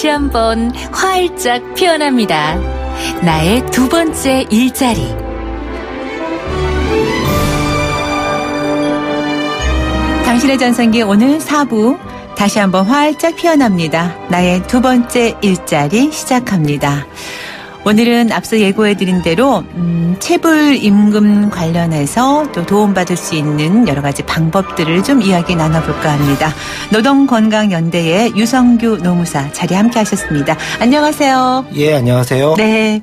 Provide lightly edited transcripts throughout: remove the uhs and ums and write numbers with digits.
다시 한번 활짝 피어납니다. 나의 두 번째 일자리. 당신의 전성기 오늘 4부 다시 한번 활짝 피어납니다. 나의 두 번째 일자리 시작합니다. 오늘은 앞서 예고해드린 대로 체불 임금 관련해서 또 도움받을 수 있는 여러 가지 방법들을 좀 이야기 나눠볼까 합니다. 노동건강연대의 유성규 노무사 자리에 함께 하셨습니다. 안녕하세요. 예, 안녕하세요. 네.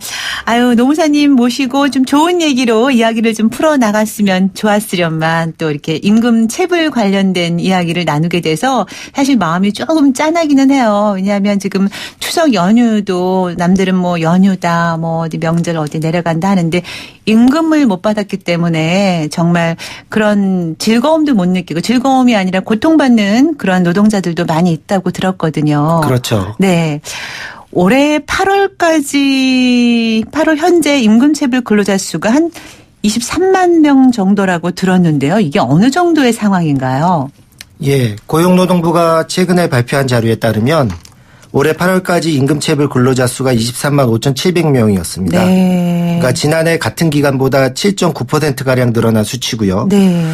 노무사님 모시고 좀 좋은 얘기로 이야기를 좀 풀어나갔으면 좋았으련만 또 이렇게 임금 체불 관련된 이야기를 나누게 돼서 사실 마음이 조금 짠하기는 해요. 왜냐하면 지금 추석 연휴도 남들은 뭐 연휴다 뭐 어디 명절 어디 내려간다 하는데 임금을 못 받았기 때문에 정말 그런 즐거움도 못 느끼고 즐거움이 아니라 고통받는 그런 노동자들도 많이 있다고 들었거든요. 그렇죠. 네. 올해 8월 현재 임금체불 근로자 수가 한 23만 명 정도라고 들었는데요. 이게 어느 정도의 상황인가요? 예, 고용노동부가 최근에 발표한 자료에 따르면 올해 8월까지 임금체불 근로자 수가 23만 5,700명이었습니다. 네. 그러니까 지난해 같은 기간보다 7.9%가량 늘어난 수치고요. 네.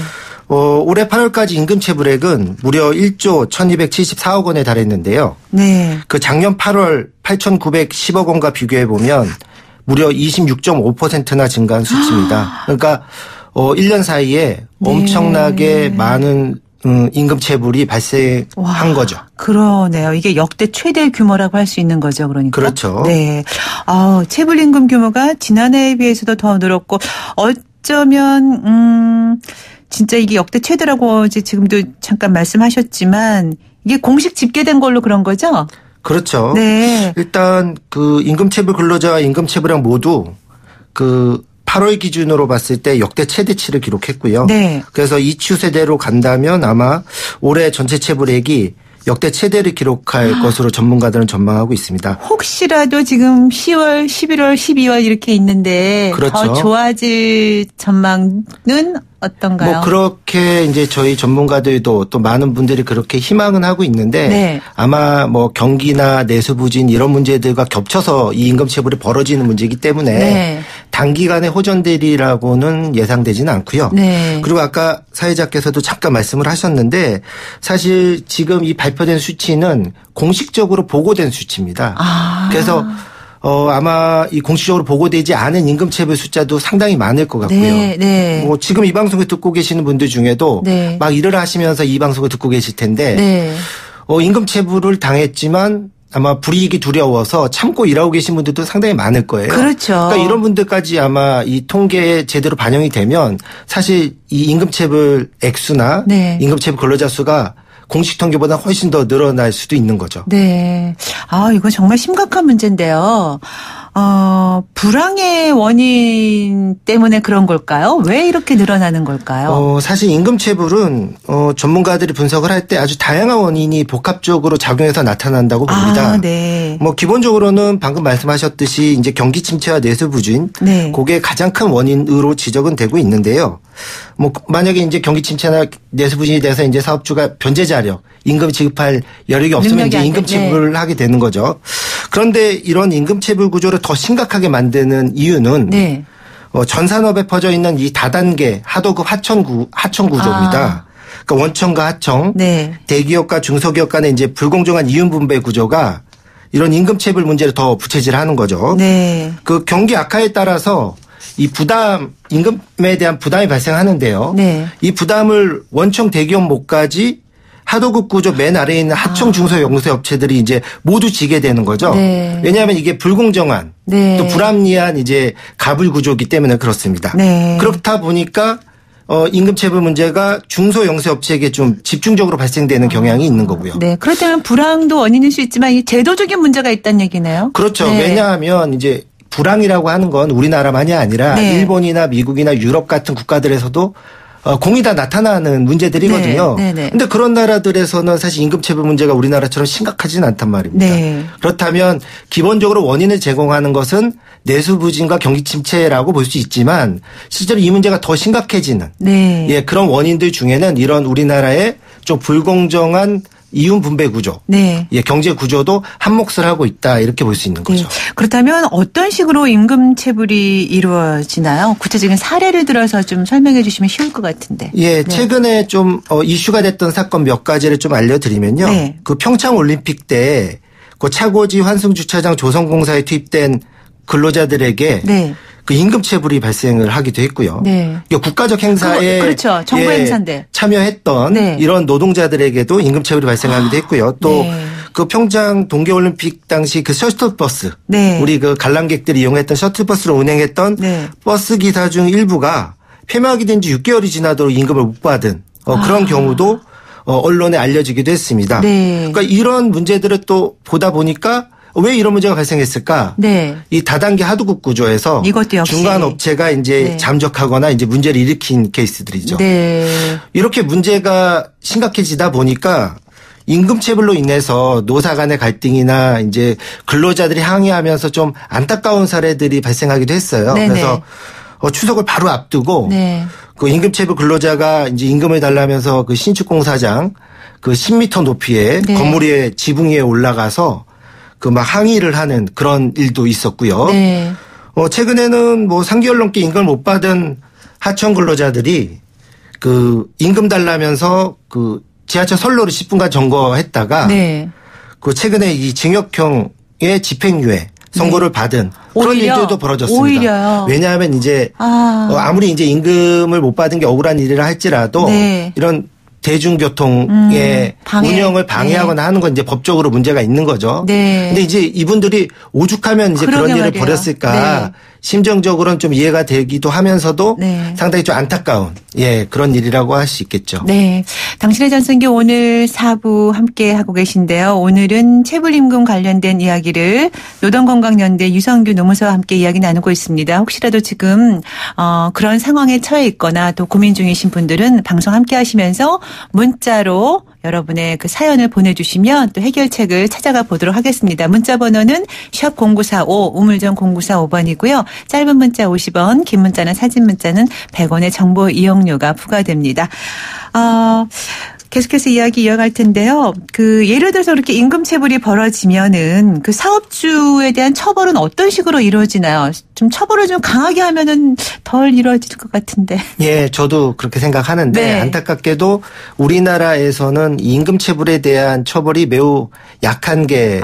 올해 8월까지 임금체불액은 무려 1조 1,274억 원에 달했는데요. 네. 그 작년 8월 8,910억 원과 비교해 보면 무려 26.5%나 증가한 수치입니다. 그러니까 1년 사이에 엄청나게 많은 임금체불이 발생한 거죠. 그러네요. 이게 역대 최대 규모라고 할 수 있는 거죠. 그러니까. 그렇죠. 네. 체불임금 규모가 지난해에 비해서도 더 늘었고 어쩌면 진짜 이게 역대 최대라고 이제 지금도 잠깐 말씀하셨지만 이게 공식 집계된 걸로 그런 거죠? 그렇죠. 네. 일단 그 임금체불 근로자와 임금체불액 모두 그 8월 기준으로 봤을 때 역대 최대치를 기록했고요. 네. 그래서 이 추세대로 간다면 아마 올해 전체 체불액이 역대 최대를 기록할 것으로 전문가들은 전망하고 있습니다. 혹시라도 지금 10월, 11월, 12월 이렇게 있는데 그렇죠. 더 좋아질 전망은 어떤가요? 뭐 그렇게 이제 저희 전문가들도 또 많은 분들이 그렇게 희망은 하고 있는데 네. 아마 뭐 경기나 내수 부진 이런 문제들과 겹쳐서 이 임금체불이 벌어지는 문제이기 때문에 네. 단기간에 호전되리라고는 예상되지는 않고요. 네. 그리고 아까 사회자께서도 잠깐 말씀을 하셨는데 사실 지금 이 발표된 수치는 공식적으로 보고된 수치입니다. 그래서 아마 이 공식적으로 보고되지 않은 임금체불 숫자도 상당히 많을 것 같고요. 네, 네. 뭐 지금 이 방송을 듣고 계시는 분들 중에도 네. 막 일을 하시면서 이 방송을 듣고 계실 텐데 네. 임금체불을 당했지만 아마 불이익이 두려워서 참고 일하고 계신 분들도 상당히 많을 거예요. 그렇죠. 그러니까 이런 분들까지 아마 이 통계에 제대로 반영이 되면 사실 이 임금체불 액수나 네. 임금체불 근로자 수가 공식 통계보다 훨씬 더 늘어날 수도 있는 거죠. 네. 이거 정말 심각한 문제인데요. 불황의 원인 때문에 그런 걸까요? 왜 이렇게 늘어나는 걸까요? 사실 임금체불은 전문가들이 분석을 할 때 아주 다양한 원인이 복합적으로 작용해서 나타난다고 봅니다. 네. 뭐 기본적으로는 방금 말씀하셨듯이 이제 경기 침체와 내수 부진, 네. 그게 가장 큰 원인으로 지적은 되고 있는데요. 뭐 만약에 이제 경기 침체나 내수 부진이 돼서 이제 사업주가 변제 자력, 임금 지급할 여력이 없으면 이제 임금체불을 하게 되는 거죠. 그런데 이런 임금체불 구조를 더 심각하게 만드는 이유는 네. 전 산업에 퍼져 있는 이 다단계 하도급 하청 구조입니다. 그러니까 원청과 하청, 네. 대기업과 중소기업 간의 이제 불공정한 이윤 분배 구조가 이런 임금체불 문제를 더 부채질하는 거죠. 네. 그 경기 악화에 따라서 이 임금에 대한 부담이 발생하는데요. 네. 이 부담을 원청 대기업 목까지 하도급 구조 맨 아래에 있는 하청 중소 영세업체들이 이제 모두 지게 되는 거죠. 네. 왜냐하면 이게 불공정한 네. 또 불합리한 이제 가불 구조이기 때문에 그렇습니다. 네. 그렇다 보니까 임금체불 문제가 중소 영세업체에게 좀 집중적으로 발생되는 경향이 있는 거고요. 네. 그렇다면 불황도 원인일 수 있지만 이 제도적인 문제가 있다는 얘기네요. 그렇죠. 네. 왜냐하면 이제 불황이라고 하는 건 우리나라만이 아니라 네. 일본이나 미국이나 유럽 같은 국가들에서도 공이 다 나타나는 문제들이거든요. 그런데 그런 나라들에서는 사실 임금체불 문제가 우리나라처럼 심각하지는 않단 말입니다. 네. 그렇다면 기본적으로 원인을 제공하는 것은 내수 부진과 경기 침체라고 볼 수 있지만 실제로 이 문제가 더 심각해지는 네. 그런 원인들 중에는 이런 우리나라의 좀 불공정한 이윤 분배 구조, 네. 예, 경제 구조도 한 몫을 하고 있다 이렇게 볼 수 있는 거죠. 네. 그렇다면 어떤 식으로 임금 체불이 이루어지나요? 구체적인 사례를 들어서 좀 설명해 주시면 쉬울 것 같은데. 예, 네. 최근에 좀 이슈가 됐던 사건 몇 가지를 좀 알려드리면요. 네. 그 평창 올림픽 때 그 차고지 환승 주차장 조성공사에 투입된 근로자들에게 네. 그 임금 체불이 발생을 하기도 했고요. 네. 국가적 행사에 그렇죠. 정부 행사인데 참여했던 네. 이런 노동자들에게도 임금 체불이 발생하기도 했고요. 또 네. 그 평창 동계올림픽 당시 그 셔틀버스, 네. 우리 그 관람객들이 이용했던 셔틀버스를 운행했던 네. 버스 기사 중 일부가 폐막이 된 지 6개월이 지나도록 임금을 못 받은 그런 경우도 언론에 알려지기도 했습니다. 네. 그러니까 이런 문제들을 또 보다 보니까 왜 이런 문제가 발생했을까? 네. 이 다단계 하도급 구조에서 이것도 역시 중간 업체가 이제 네. 잠적하거나 이제 문제를 일으킨 케이스들이죠. 네. 이렇게 문제가 심각해지다 보니까 임금 체불로 인해서 노사 간의 갈등이나 이제 근로자들이 항의하면서 좀 안타까운 사례들이 발생하기도 했어요. 네네. 그래서 추석을 바로 앞두고 네. 그 임금 체불 근로자가 이제 임금을 달라면서 그 신축공사장 그 10m 높이의 네. 건물 위에 지붕 위에 올라가서 그 막 항의를 하는 그런 일도 있었고요. 네. 최근에는 뭐 3개월 넘게 임금을 못 받은 하청 근로자들이 그 임금 달라면서 그 지하철 선로를 10분간 점거했다가 네. 그 최근에 이 징역형의 집행유예 선고를 받은 그런 오히려? 일들도 벌어졌습니다. 오히려요? 왜냐하면 이제 아무리 이제 임금을 못 받은 게 억울한 일이라 할지라도 네. 이런 대중교통의 방해. 운영을 방해하거나 하는 건 이제 법적으로 문제가 있는 거죠. 네. 근데 이제 이분들이 오죽하면 이제 그런 그러게 일을 말이에요. 벌였을까. 네. 심정적으로는 좀 이해가 되기도 하면서도 네. 상당히 좀 안타까운 그런 일이라고 할 수 있겠죠. 네. 당신의 전성기 오늘 4부 함께 하고 계신데요. 오늘은 체불임금 관련된 이야기를 노동건강연대 유성규 노무사와 함께 이야기 나누고 있습니다. 혹시라도 지금 그런 상황에 처해 있거나 또 고민 중이신 분들은 방송 함께 하시면서 문자로 여러분의 그 사연을 보내주시면 또 해결책을 찾아가 보도록 하겠습니다. 문자 번호는 샵 0945 우물정 0945번이고요. 짧은 문자 50원, 긴 문자나 사진 문자는 100원의 정보 이용료가 부과됩니다. 계속해서 이야기 이어갈 텐데요. 그 예를 들어서 그렇게 임금 체불이 벌어지면은 그 사업주에 대한 처벌은 어떤 식으로 이루어지나요? 좀 처벌을 좀 강하게 하면은 덜 이루어질 것 같은데. 예, 저도 그렇게 생각하는데 네. 안타깝게도 우리나라에서는 임금 체불에 대한 처벌이 매우 약한 게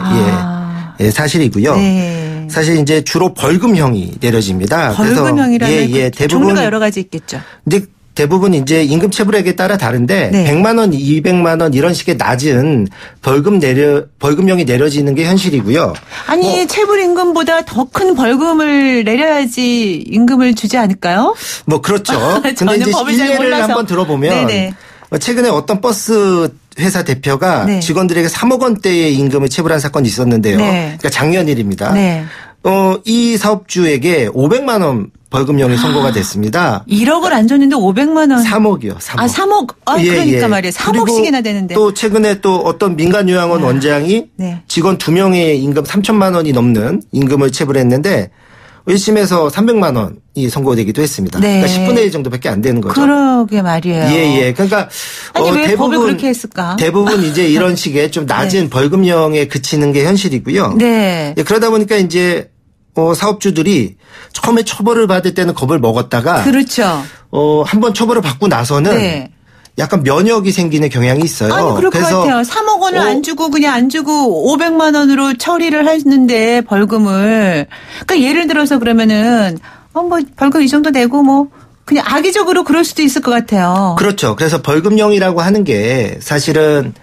사실이고요. 네. 사실 이제 주로 벌금형이 내려집니다. 벌금형이라면 대부분 종류가 여러 가지 있겠죠. 근데 대부분 이제 임금 체불액에 따라 다른데 네. 100만 원, 200만 원 이런 식의 낮은 벌금형이 내려지는 게 현실이고요. 아니 체불 임금보다 더 큰 벌금을 내려야지 임금을 주지 않을까요? 뭐 그렇죠. 근데 저는 이제 법을 잘 일례를 몰라서. 한번 들어보면 네네. 최근에 어떤 버스 회사 대표가 네. 직원들에게 3억 원대의 임금을 체불한 사건이 있었는데요. 네. 그러니까 작년 일입니다. 네. 이 사업주에게 500만 원 벌금형이 선고가 됐습니다. 1억을 안 줬는데 500만 원. 3억이요. 3억. 3억. 그러니까 말이에요. 3억씩이나 되는데. 또 최근에 또 어떤 민간요양원 원장이 네. 직원 2명의 임금 3천만 원이 넘는 임금을 체불했는데 1심에서 300만 원이 선고되기도 했습니다. 네. 그러니까 10분의 1 정도밖에 안 되는 거죠. 그러게 말이에요. 예. 그러니까 아니 왜 법을 그렇게 했을까? 대부분 이제 이런 식의 좀 낮은 벌금형에 그치는 게 현실이고요. 네. 예, 그러다 보니까 이제 사업주들이 처음에 처벌을 받을 때는 겁을 먹었다가 그렇죠. 한번 처벌을 받고 나서는 네. 약간 면역이 생기는 경향이 있어요. 아니 그럴 것 같아요. 3억 원을 안 주고 그냥 안 주고 500만 원으로 처리를 했는데 벌금을. 그러니까 예를 들어서 그러면은 뭐 벌금 이 정도 내고 뭐 그냥 악의적으로 그럴 수도 있을 것 같아요. 그렇죠. 그래서 벌금형이라고 하는 게 사실은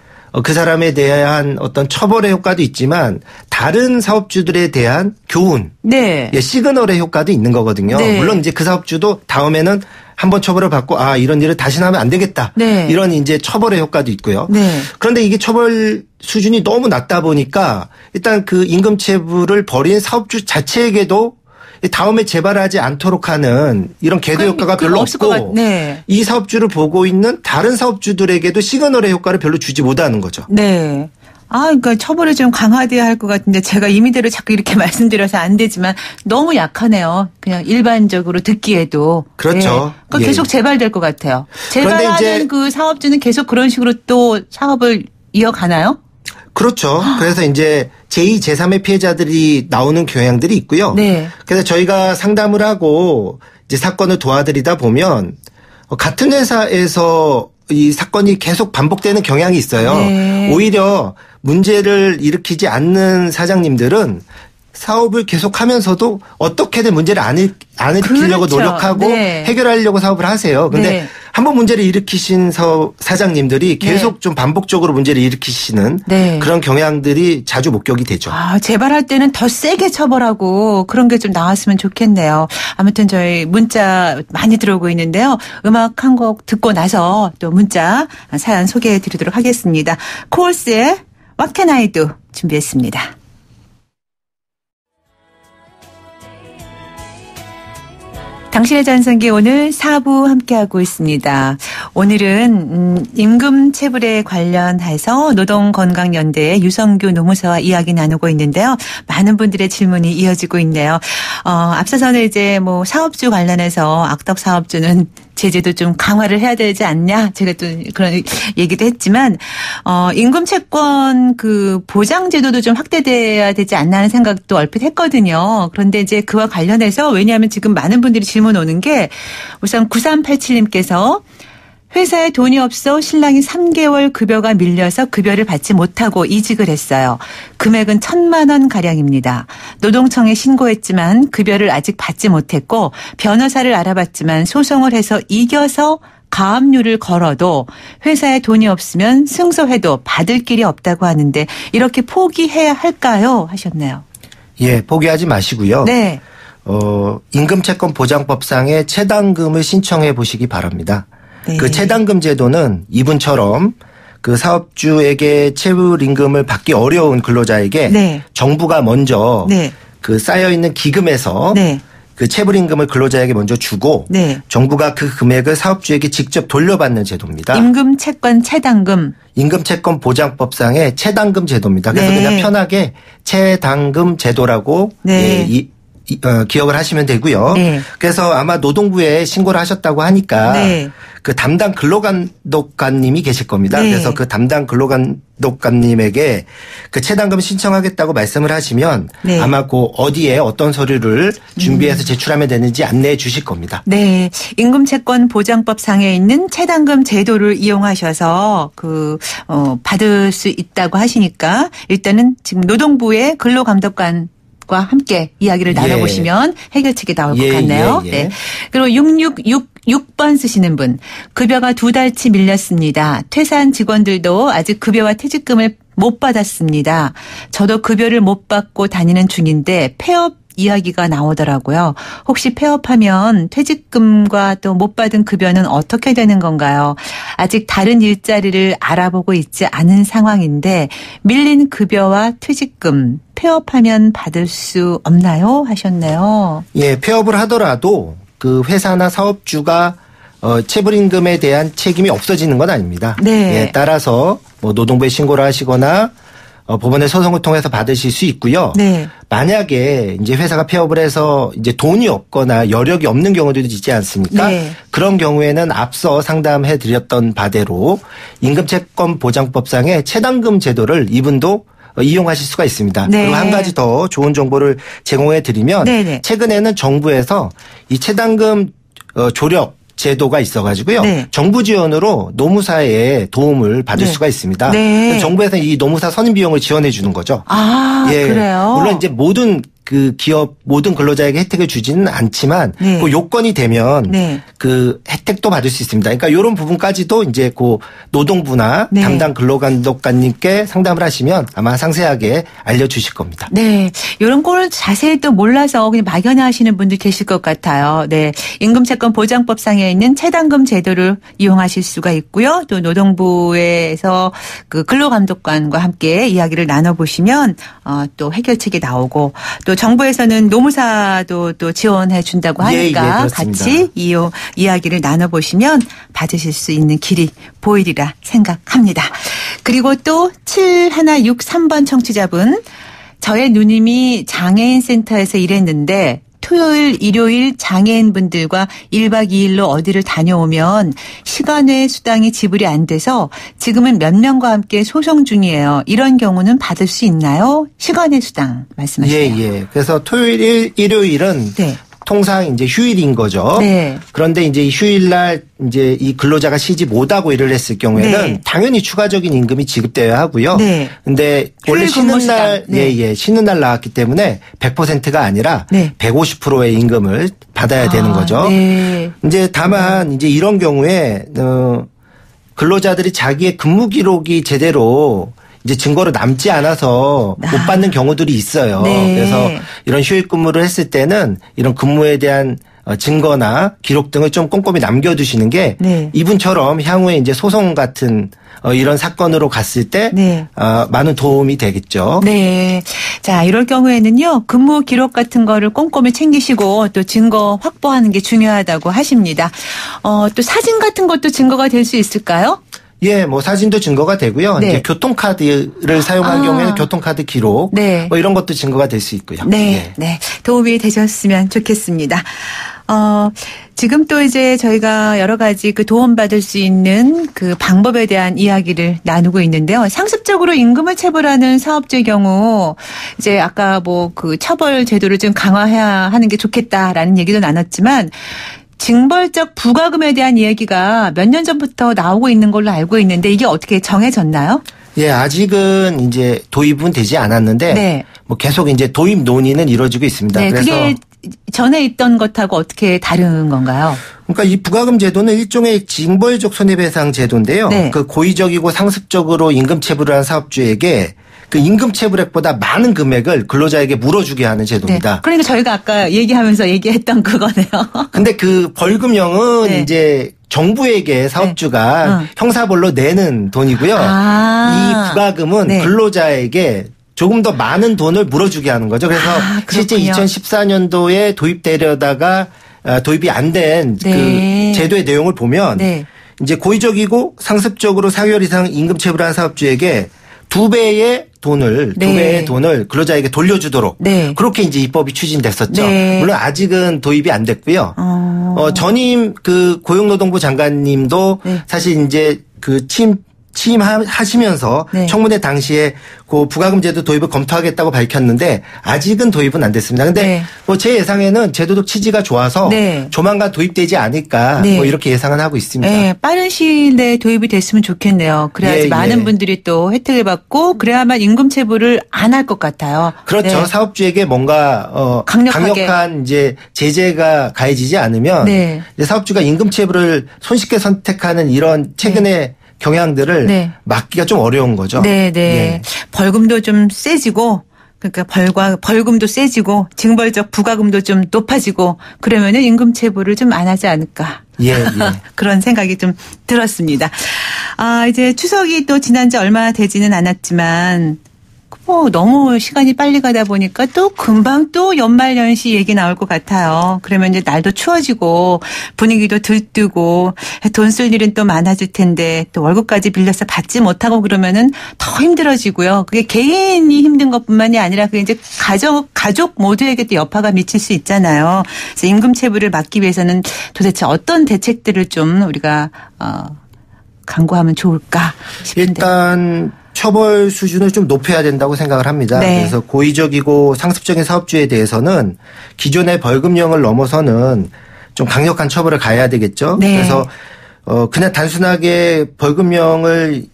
그 사람에 대한 어떤 처벌의 효과도 있지만 다른 사업주들에 대한 교훈, 네. 시그널의 효과도 있는 거거든요. 네. 물론 이제 그 사업주도 다음에는 한번 처벌을 받고 이런 일을 다시는 하면 안 되겠다. 네. 이런 이제 처벌의 효과도 있고요. 네. 그런데 이게 처벌 수준이 너무 낮다 보니까 일단 그 임금 체불을 벌인 사업주 자체에게도 다음에 재발하지 않도록 하는 이런 계도 효과가 별로 없고 네. 이 사업주를 보고 있는 다른 사업주들에게도 시그널의 효과를 별로 주지 못하는 거죠. 네. 그러니까 처벌이 좀 강화돼야 할 것 같은데 제가 임의대로 자꾸 이렇게 말씀드려서 안 되지만 너무 약하네요. 그냥 일반적으로 듣기에도. 그렇죠. 네. 그러니까 계속 재발될 것 같아요. 그런데 재발하는 이제 그 사업주는 계속 그런 식으로 또 사업을 이어가나요? 그렇죠. 그래서 이제 제2, 제3의 피해자들이 나오는 경향들이 있고요. 네. 그래서 저희가 상담을 하고 이제 사건을 도와드리다 보면 같은 회사에서 이 사건이 계속 반복되는 경향이 있어요. 네. 오히려 문제를 일으키지 않는 사장님들은 사업을 계속하면서도 어떻게든 문제를 안 일으키려고 그렇죠. 노력하고 네. 해결하려고 사업을 하세요. 그런데 네. 한번 문제를 일으키신 사장님들이 계속 좀 반복적으로 문제를 일으키시는 네. 그런 경향들이 자주 목격이 되죠. 재발할 때는 더 세게 처벌하고 그런 게 좀 나왔으면 좋겠네요. 아무튼 저희 문자 많이 들어오고 있는데요. 음악 한 곡 듣고 나서 또 문자 사연 소개해 드리도록 하겠습니다. 코올스의 What Can I Do 준비했습니다. 당신의 전성기 오늘 4부 함께하고 있습니다. 오늘은 임금체불에 관련해서 노동건강연대의 유성규 노무사와 이야기 나누고 있는데요. 많은 분들의 질문이 이어지고 있네요. 앞서서는 이제 뭐 사업주 관련해서 악덕 사업주는 제재도 좀 강화를 해야 되지 않냐. 제가 또 그런 얘기도 했지만, 임금채권 그 보장제도도 좀 확대돼야 되지 않나 하는 생각도 얼핏 했거든요. 그런데 이제 그와 관련해서 왜냐하면 지금 많은 분들이 질문 오는 게 우선 9387님께서 회사에 돈이 없어 신랑이 3개월 급여가 밀려서 급여를 받지 못하고 이직을 했어요. 금액은 1,000만 원 가량입니다. 노동청에 신고했지만 급여를 아직 받지 못했고 변호사를 알아봤지만 소송을 해서 이겨서 가압류를 걸어도 회사에 돈이 없으면 승소해도 받을 길이 없다고 하는데 이렇게 포기해야 할까요? 하셨네요. 예, 포기하지 마시고요. 네. 임금채권 보장법상의 체당금을 신청해 보시기 바랍니다. 네. 그 체당금 제도는 이분처럼 그 사업주에게 체불임금을 받기 어려운 근로자에게 네. 정부가 먼저 네. 그 쌓여있는 기금에서 네. 그 체불임금을 근로자에게 먼저 주고 네. 정부가 그 금액을 사업주에게 직접 돌려받는 제도입니다. 임금채권 체당금. 임금채권 보장법상의 체당금 제도입니다. 그래서 네. 그냥 편하게 체당금 제도라고 네. 기억을 하시면 되고요. 네. 그래서 아마 노동부에 신고를 하셨다고 하니까 네. 그 담당 근로감독관님이 계실 겁니다. 네. 그래서 그 담당 근로감독관님에게 그 체당금 신청하겠다고 말씀을 하시면 네. 아마 그 어디에 어떤 서류를 준비해서 제출하면 되는지 안내해 주실 겁니다. 네. 임금채권 보장법 상에 있는 체당금 제도를 이용하셔서 받을 수 있다고 하시니까 일단은 지금 노동부의 근로감독관 과 함께 이야기를 나눠보시면 해결책이 나올 것 같네요. 네. 그리고 6666번 쓰시는 분. 급여가 2달치 밀렸습니다. 퇴사한 직원들도 아직 급여와 퇴직금을 못 받았습니다. 저도 급여를 못 받고 다니는 중인데 폐업 이야기가 나오더라고요. 혹시 폐업하면 퇴직금과 또 못 받은 급여는 어떻게 되는 건가요? 아직 다른 일자리를 알아보고 있지 않은 상황인데 밀린 급여와 퇴직금 폐업하면 받을 수 없나요? 하셨네요. 예, 폐업을 하더라도 그 회사나 사업주가 체불임금에 대한 책임이 없어지는 건 아닙니다. 네. 예, 따라서 뭐 노동부에 신고를 하시거나 법원의 소송을 통해서 받으실 수 있고요. 네. 만약에 이제 회사가 폐업을 해서 이제 돈이 없거나 여력이 없는 경우들도 있지 않습니까? 네. 그런 경우에는 앞서 상담해 드렸던 바대로 임금채권 보장법상의 체당금 제도를 이분도 이용하실 수가 있습니다. 네. 그리고 한 가지 더 좋은 정보를 제공해 드리면 네네. 최근에는 정부에서 이 체당금 조력 제도가 있어가지고요. 네. 정부 지원으로 노무사의 도움을 받을 네. 수가 있습니다. 네. 정부에서 이 노무사 선임 비용을 지원해 주는 거죠. 그래요? 물론 이제 모든 그 기업 모든 근로자에게 혜택을 주지는 않지만 네. 그 요건이 되면 네. 그 혜택도 받을 수 있습니다. 그러니까 이런 부분까지도 이제 그 노동부나 네. 담당 근로감독관님께 상담을 하시면 아마 상세하게 알려주실 겁니다. 네. 이런 걸 자세히 또 몰라서 그냥 막연히 하시는 분들 계실 것 같아요. 네. 임금채권 보장법상에 있는 체당금 제도를 이용하실 수가 있고요. 또 노동부에서 그 근로감독관과 함께 이야기를 나눠보시면 또 해결책이 나오고 또 정부에서는 노무사도 또 지원해 준다고 하니까 예, 같이 이야기를 나눠보시면 받으실 수 있는 길이 보이리라 생각합니다. 그리고 또 7163번 청취자분. 저의 누님이 장애인 센터에서 일했는데 토요일, 일요일 장애인분들과 1박 2일로 어디를 다녀오면 시간외 수당이 지불이 안 돼서 지금은 몇 명과 함께 소송 중이에요. 이런 경우는 받을 수 있나요? 시간외 수당 말씀하시네요. 예. 그래서 토요일, 일요일은 네. 통상 이제 휴일인 거죠. 네. 그런데 이제 이 휴일날 이제 이 근로자가 쉬지 못하고 일을 했을 경우에는 네. 당연히 추가적인 임금이 지급되어야 하고요. 네. 근데 원래 쉬는 날, 네. 쉬는 날 나왔기 때문에 100%가 아니라 네. 150%의 임금을 받아야 되는 거죠. 네. 이제 다만 이제 이런 경우에 근로자들이 자기의 근무 기록이 제대로 이제 증거로 남지 않아서 못 받는 경우들이 있어요. 네. 그래서 이런 휴일 근무를 했을 때는 이런 근무에 대한 증거나 기록 등을 좀 꼼꼼히 남겨두시는 게 네. 이분처럼 향후에 이제 소송 같은 이런 사건으로 갔을 때 네. 많은 도움이 되겠죠. 네. 자, 이럴 경우에는요, 근무 기록 같은 거를 꼼꼼히 챙기시고 또 증거 확보하는 게 중요하다고 하십니다. 또 사진 같은 것도 증거가 될 수 있을까요? 예, 뭐 사진도 증거가 되고요. 네. 이제 교통카드를 사용한 경우에는 교통카드 기록, 네. 뭐 이런 것도 증거가 될 수 있고요. 네, 예. 네. 도움이 되셨으면 좋겠습니다. 지금 또 이제 저희가 여러 가지 그 도움받을 수 있는 그 방법에 대한 이야기를 나누고 있는데요. 상습적으로 임금을 체불하는 사업주의 경우 이제 아까 뭐 그 처벌 제도를 좀 강화해야 하는 게 좋겠다라는 얘기도 나눴지만 징벌적 부과금에 대한 이야기가 몇 년 전부터 나오고 있는 걸로 알고 있는데 이게 어떻게 정해졌나요? 예, 아직은 이제 도입은 되지 않았는데 네. 뭐 계속 이제 도입 논의는 이루어지고 있습니다. 네, 그래서 그게 전에 있던 것하고 어떻게 다른 건가요? 그러니까 이 부과금 제도는 일종의 징벌적 손해배상 제도인데요. 네. 그 고의적이고 상습적으로 임금 체불을 한 사업주에게 그 임금 체불액보다 많은 금액을 근로자에게 물어주게 하는 제도입니다. 네. 그러니까 저희가 아까 얘기하면서 얘기했던 그거네요. 근데 그 벌금형은 네. 이제 정부에게 사업주가 네. 형사벌로 내는 돈이고요. 이 부과금은 네. 근로자에게 조금 더 많은 돈을 물어주게 하는 거죠. 그래서 실제 그렇군요. 2014년도에 도입되려다가 도입이 안 된 그 네. 제도의 내용을 보면 네. 이제 고의적이고 상습적으로 4개월 이상 임금 체불한 사업주에게 두 배의 돈을 근로자에게 돌려주도록 네. 그렇게 이제 입법이 추진됐었죠. 네. 물론 아직은 도입이 안 됐고요. 전임 그 고용노동부 장관님도 네. 사실 이제 그 취임하시면서 네. 청문회 당시에 그 부과금 제도 도입을 검토하겠다고 밝혔는데 아직은 도입은 안 됐습니다. 근데 네. 뭐 제 예상에는 제도적 취지가 좋아서 네. 조만간 도입되지 않을까 네. 뭐 이렇게 예상은 하고 있습니다. 네, 빠른 시일 내에 도입이 됐으면 좋겠네요. 그래야지 예, 많은 예. 분들이 또 혜택을 받고 그래야만 임금 체불을 안 할 것 같아요. 그렇죠. 네. 사업주에게 뭔가 강력하게. 강력한 이제 제재가 가해지지 않으면 네. 이제 사업주가 임금 체불을 손쉽게 선택하는 이런 최근의 경향들을 네. 막기가 좀 어려운 거죠. 네, 네. 예. 벌금도 좀 세지고 그러니까 벌금도 세지고 징벌적 부과금도 좀 높아지고 그러면은 임금 체불을 좀 안 하지 않을까. 예, 예. 그런 생각이 좀 들었습니다. 이제 추석이 또 지난 지 얼마 되지는 않았지만 너무 시간이 빨리 가다 보니까 또 금방 또 연말연시 얘기 나올 것 같아요. 그러면 이제 날도 추워지고 분위기도 들뜨고 돈 쓸 일은 또 많아질 텐데 또 월급까지 빌려서 받지 못하고 그러면은 더 힘들어지고요. 그게 개인이 힘든 것뿐만이 아니라 그게 이제 가족 모두에게 또 여파가 미칠 수 있잖아요. 그래서 임금 체불을 막기 위해서는 도대체 어떤 대책들을 좀 우리가 강구하면 좋을까 싶은데. 일단 처벌 수준을 좀 높여야 된다고 생각을 합니다. 네. 그래서 고의적이고 상습적인 사업주에 대해서는 기존의 벌금형을 넘어서는 좀 강력한 처벌을 가해야 되겠죠. 네. 그래서 그냥 단순하게 벌금형을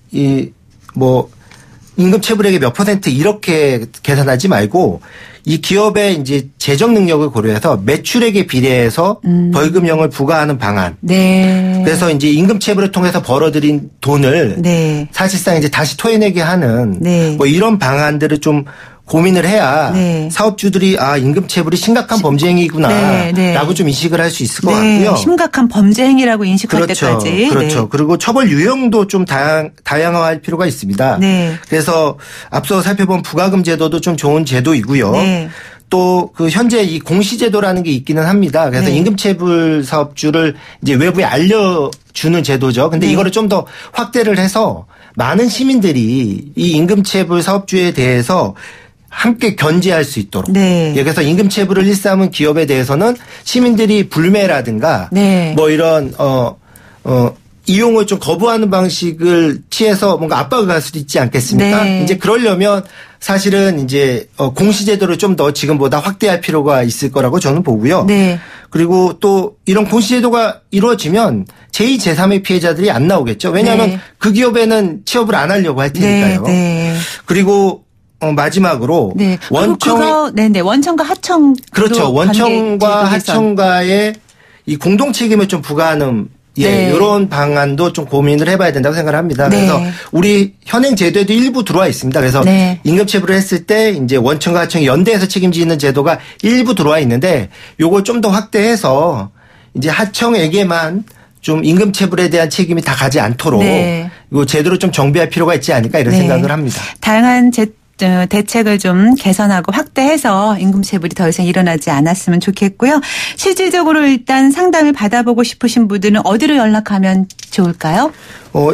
임금 체불액의 몇 % 이렇게 계산하지 말고 이 기업의 이제 재정 능력을 고려해서 매출액에 비례해서 벌금형을 부과하는 방안. 네. 그래서 이제 임금 체불을 통해서 벌어들인 돈을 네. 사실상 이제 다시 토해내게 하는 네. 뭐 이런 방안들을 좀 고민을 해야 네. 사업주들이 임금 체불이 심각한 범죄 행위구나라고 네. 좀 인식을 할 수 있을 것 네. 같고요. 심각한 범죄 행위라고 인식할 그렇죠. 때까지. 그렇죠. 네. 그리고 처벌 유형도 좀 다양화할 필요가 있습니다. 네. 그래서 앞서 살펴본 부과금 제도도 좀 좋은 제도이고요. 네. 또 그 현재 이 공시제도라는 게 있기는 합니다. 그래서 네. 임금체불 사업주를 이제 외부에 알려주는 제도죠. 근데 네. 이거를 좀 더 확대를 해서 많은 시민들이 이 임금체불 사업주에 대해서 함께 견제할 수 있도록. 네. 그래서 임금체불을 일삼은 기업에 대해서는 시민들이 불매라든가 네. 뭐 이런 이용을 좀 거부하는 방식을 취해서 뭔가 압박을 갈 수도 있지 않겠습니까? 네. 이제 그러려면 사실은 이제 공시제도를 좀 더 지금보다 확대할 필요가 있을 거라고 저는 보고요. 네. 그리고 또 이런 공시제도가 이루어지면 제2, 제3의 피해자들이 안 나오겠죠. 왜냐하면 네. 그 기업에는 취업을 안 하려고 할 테니까요. 네. 네. 그리고 마지막으로 네. 원청 네네. 원청과 하청. 그렇죠. 원청과 하청과의 이 공동 책임을 좀 부과하는 네. 이런 방안도 좀 고민을 해봐야 된다고 생각을 합니다. 네. 그래서 우리 현행 제도에도 일부 들어와 있습니다. 그래서 네. 임금체불을 했을 때 이제 원청과 하청이 연대해서 책임지는 제도가 일부 들어와 있는데 요걸 좀 더 확대해서 이제 하청에게만 좀 임금체불에 대한 책임이 다 가지 않도록 네. 이 제도를 좀 정비할 필요가 있지 않을까 이런 네. 생각을 합니다. 다양한 대책을 좀 개선하고 확대해서 임금체불이 더 이상 일어나지 않았으면 좋겠고요. 실질적으로 일단 상담을 받아보고 싶으신 분들은 어디로 연락하면 좋을까요?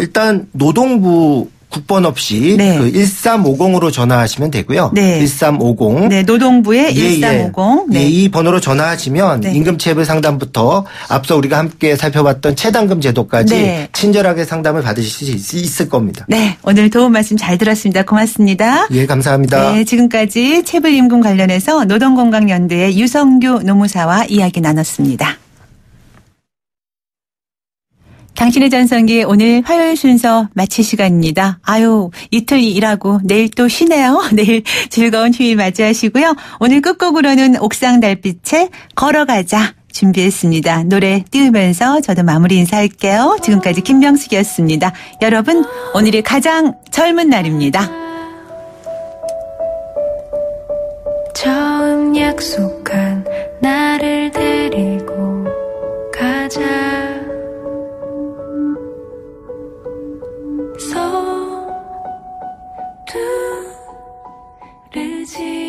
일단 노동부 국번 없이 네. 그 1350으로 전화하시면 되고요. 네. 1350. 네, 노동부의 1350. 네. 이 번호로 전화하시면 네. 임금체불 상담부터 앞서 우리가 함께 살펴봤던 체당금 제도까지 네. 친절하게 상담을 받으실 수 있을 겁니다. 네, 오늘 도움 말씀 잘 들었습니다. 고맙습니다. 예, 감사합니다. 네, 지금까지 체불임금 관련해서 노동건강연대의 유성규 노무사와 이야기 나눴습니다. 당신의 전성기 오늘 화요일 순서 마칠 시간입니다. 아유, 이틀 일하고 내일 또 쉬네요. 내일 즐거운 휴일 맞이하시고요. 오늘 끝곡으로는 옥상 달빛에 걸어가자 준비했습니다. 노래 띄우면서 저도 마무리 인사할게요. 지금까지 김명숙이었습니다. 여러분, 오늘이 가장 젊은 날입니다. 처음 약속한 나를 데리고 가자. 서두르지